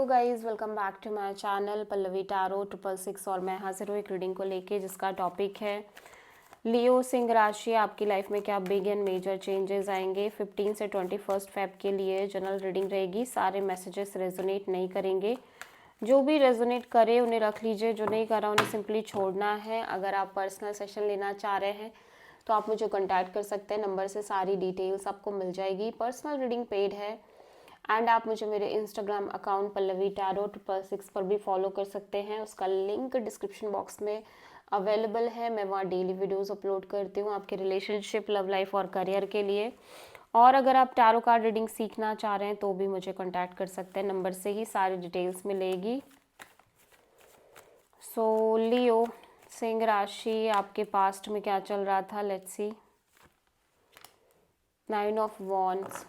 तो guys welcome back to my channel Pallavi tarot 666 और मैं हाजिर हूँ एक रीडिंग को लेके जिसका टॉपिक है लियो सिंह राशि। आपकी लाइफ में क्या बिग एंड मेजर चेंजेस आएंगे 15 से 21 फेब के लिए जनरल रीडिंग रहेगी। सारे मैसेजेस रेजोनेट नहीं करेंगे, जो भी रेजोनेट करे उन्हें रख लीजिए, जो नहीं करा उन्हें सिंपली छोड़ना है। अगर आप पर्सनल सेशन लेना चाह रहे हैं तो आप मुझे कॉन्टैक्ट कर सकते हैं, नंबर से सारी डिटेल्स आपको मिल जाएगी। पर्सनल रीडिंग पेड है एंड आप मुझे मेरे इंस्टाग्राम अकाउंट पल्लवी टैरो 666 पर भी फॉलो कर सकते हैं, उसका लिंक डिस्क्रिप्शन बॉक्स में अवेलेबल है। मैं वहाँ डेली वीडियोस अपलोड करती हूँ आपके रिलेशनशिप, लव लाइफ और करियर के लिए। और अगर आप टैरो कार्ड रीडिंग सीखना चाह रहे हैं तो भी मुझे कॉन्टैक्ट कर सकते हैं, नंबर से ही सारी डिटेल्स मिलेगी। सो लियो सिंह राशि, आपके पास्ट में क्या चल रहा था, let's see. 9 of wands,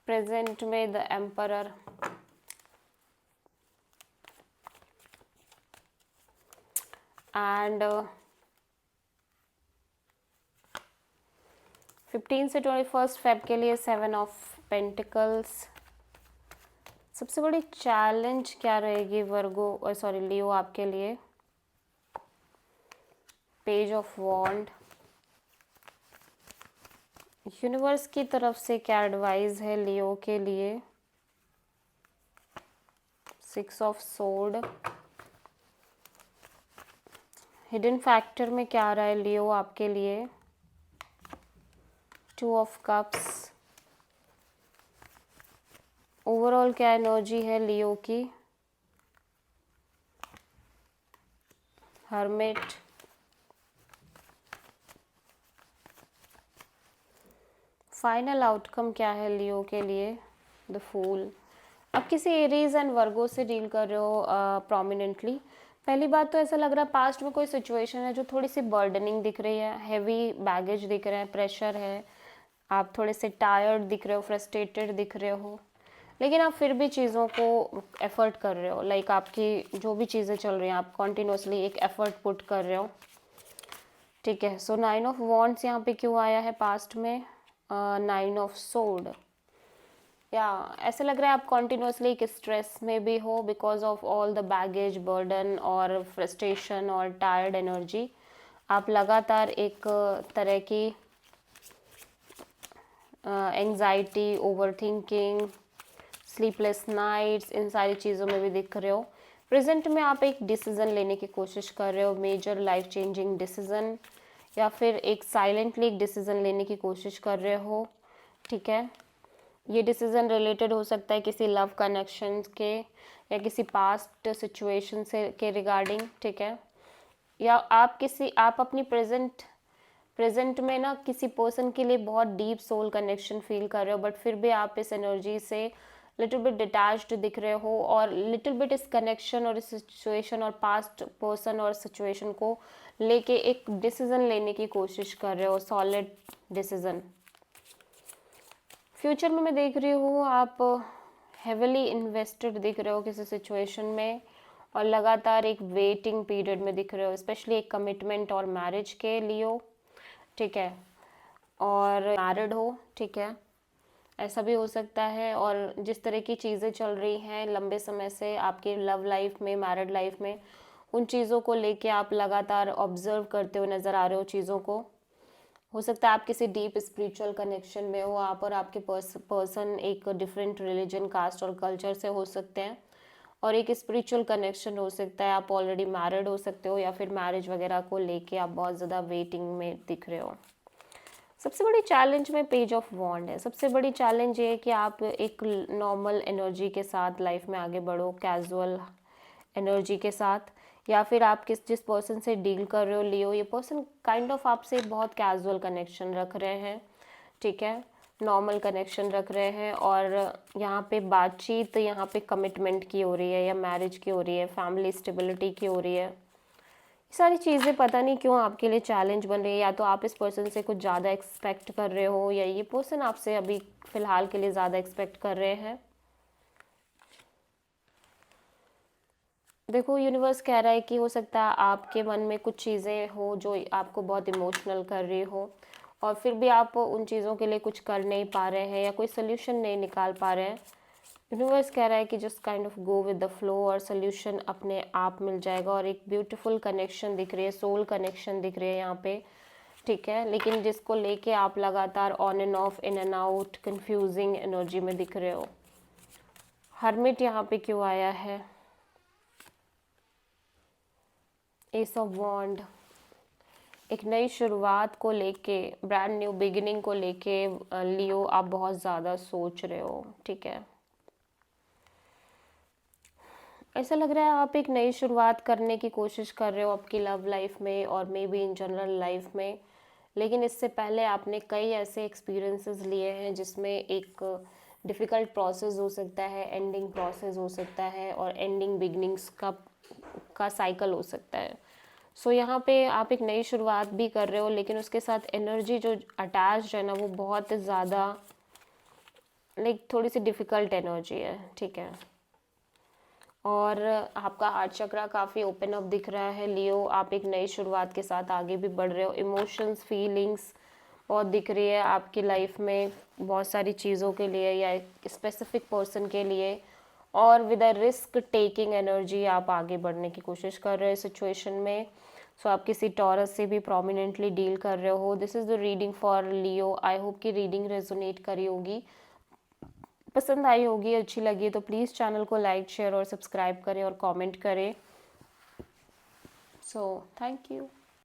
present में द एम्परर, एंड 15 से 21 फेब के लिए 7 ऑफ पेंटिकल्स। सबसे बड़ी चैलेंज क्या रहेगी वर्गो सॉरी लियो आपके लिए, पेज ऑफ वॉन्ड। यूनिवर्स की तरफ से क्या एडवाइस है लियो के लिए, 6 ऑफ सोर्ड। हिडन फैक्टर में क्या आ रहा है लियो आपके लिए, 2 ऑफ कप्स। ओवरऑल क्या एनर्जी है लियो की, हर्मिट। फाइनल आउटकम क्या है लियो के लिए, द फूल। अब किसी एरीज एंड वर्गो से डील कर रहे हो प्रोमिनेंटली। पहली बात तो ऐसा लग रहा है पास्ट में कोई सिचुएशन है जो थोड़ी सी बर्डनिंग दिख रही है, हैवी बैगेज दिख रहा है, प्रेशर है, आप थोड़े से टायर्ड दिख रहे हो, फ्रस्ट्रेटेड दिख रहे हो, लेकिन आप फिर भी चीज़ों को एफर्ट कर रहे हो। लाइक आपकी जो भी चीज़ें चल रही हैं आप कॉन्टिन्यूसली एक एफर्ट पुट कर रहे हो, ठीक है। सो 9 ऑफ वॉन्ड्स यहाँ पे क्यों आया है पास्ट में, 9 ऑफ सोर्ड। या ऐसा लग रहा है आप कॉन्टिन्यूसली एक स्ट्रेस में भी हो because of all the baggage, burden और फ्रस्ट्रेशन और टायर्ड एनर्जी। आप लगातार एक तरह की anxiety, over thinking, sleepless nights, इन सारी चीज़ों में भी दिख रहे हो। प्रेजेंट में आप एक डिसीज़न लेने की कोशिश कर रहे हो, मेजर लाइफ चेंजिंग डिसीज़न, या फिर एक साइलेंटली एक डिसीज़न लेने की कोशिश कर रहे हो, ठीक है। ये डिसीज़न रिलेटेड हो सकता है किसी लव कनेक्शन के या किसी पास्ट सिचुएशन से के रिगार्डिंग, ठीक है। या आप अपनी प्रेजेंट में ना किसी पर्सन के लिए बहुत डीप सोल कनेक्शन फील कर रहे हो, बट फिर भी आप इस एनर्जी से लिटिल बिट डिटैच्ड दिख रहे हो और लिटिल बिट इस कनेक्शन और इस सिचुएशन और पास्ट पर्सन और सिचुएशन को लेके एक डिसीज़न लेने की कोशिश कर रहे हो, सॉलिड डिसीज़न। फ्यूचर में मैं देख रही हूँ आप हेविली इन्वेस्टेड दिख रहे हो किसी सिचुएशन में और लगातार एक वेटिंग पीरियड में दिख रहे हो, स्पेशली एक कमिटमेंट और मैरिज के लिए, ठीक है। और मैरिड हो, ठीक है, ऐसा भी हो सकता है। और जिस तरह की चीज़ें चल रही हैं लंबे समय से आपकी लव लाइफ में, मैरिड लाइफ में, उन चीज़ों को लेके आप लगातार ऑब्जर्व करते हुए नज़र आ रहे हो चीज़ों को। हो सकता है आप किसी डीप स्पिरिचुअल कनेक्शन में हो, आप और आपके पर्सन एक डिफरेंट रिलीजन, कास्ट और कल्चर से हो सकते हैं, और एक स्पिरिचुअल कनेक्शन हो सकता है, आप ऑलरेडी मैरिड हो सकते हो, या फिर मैरिज वगैरह को लेके आप बहुत ज़्यादा वेटिंग में दिख रहे हो। सबसे बड़ी चैलेंज में पेज ऑफ वॉन्ड है। सबसे बड़ी चैलेंज ये है कि आप एक नॉर्मल एनर्जी के साथ लाइफ में आगे बढ़ो, कैजुअल एनर्जी के साथ, या फिर आप जिस पर्सन से डील कर रहे हो लियो, ये पर्सन काइंड ऑफ आपसे बहुत कैजुअल कनेक्शन रख रहे हैं, ठीक है, नॉर्मल कनेक्शन रख रहे हैं। और यहाँ पे बातचीत यहाँ पे कमिटमेंट की हो रही है या मैरिज की हो रही है, फैमिली स्टेबिलिटी की हो रही है। ये सारी चीज़ें पता नहीं क्यों आपके लिए चैलेंज बन रही है। या तो आप इस पर्सन से कुछ ज़्यादा एक्सपेक्ट कर रहे हो, या ये पर्सन आपसे अभी फ़िलहाल के लिए ज़्यादा एक्सपेक्ट कर रहे हैं। देखो यूनिवर्स कह रहा है कि हो सकता है आपके मन में कुछ चीज़ें हो जो आपको बहुत इमोशनल कर रही हो, और फिर भी आप उन चीज़ों के लिए कुछ कर नहीं पा रहे हैं या कोई सोल्यूशन नहीं निकाल पा रहे हैं। यूनिवर्स कह रहा है कि just kind of go with the flow, और सोल्यूशन अपने आप मिल जाएगा। और एक ब्यूटीफुल कनेक्शन दिख रही है, सोल कनेक्शन दिख रही है यहाँ पे, ठीक है। लेकिन जिसको लेके आप लगातार on end of, in and out, confusing energy में दिख रहे हो। हर्मिट यहाँ पे क्यों आया है? एस ऑफ वॉन्ड, एक नई शुरुआत को लेके, ब्रांड न्यू बिगिनिंग को लेके लियो आप बहुत ज़्यादा सोच रहे हो, ठीक है। ऐसा लग रहा है आप एक नई शुरुआत करने की कोशिश कर रहे हो आपकी लव लाइफ में और may be in general life में। लेकिन इससे पहले आपने कई ऐसे एक्सपीरियंसेस लिए हैं जिसमें एक डिफ़िकल्ट प्रोसेस हो सकता है, एंडिंग प्रोसेस हो सकता है, और एंडिंग बिगनिंग्स का साइकिल हो सकता है। सो यहाँ पे आप एक नई शुरुआत भी कर रहे हो, लेकिन उसके साथ एनर्जी जो अटैच है ना, वो बहुत ज़्यादा लाइक थोड़ी सी डिफ़िकल्ट एनर्जी है, ठीक है। और आपका हार्ट चक्रा काफ़ी ओपन अप दिख रहा है लियो। आप एक नई शुरुआत के साथ आगे भी बढ़ रहे हो। इमोशंस, फीलिंग्स बहुत दिख रही है आपकी लाइफ में, बहुत सारी चीज़ों के लिए या एक स्पेसिफिक पर्सन के लिए। और with a risk taking energy आप आगे बढ़ने की कोशिश कर रहे हो सिचुएशन में। सो आप किसी टॉरस से भी प्रोमिनेंटली डील कर रहे हो। This is the reading for Leo. I hope कि रीडिंग रेजोनेट करी होगी, पसंद आई होगी, अच्छी लगी तो प्लीज़ चैनल को लाइक, शेयर और सब्सक्राइब करें और कमेंट करें। So thank you.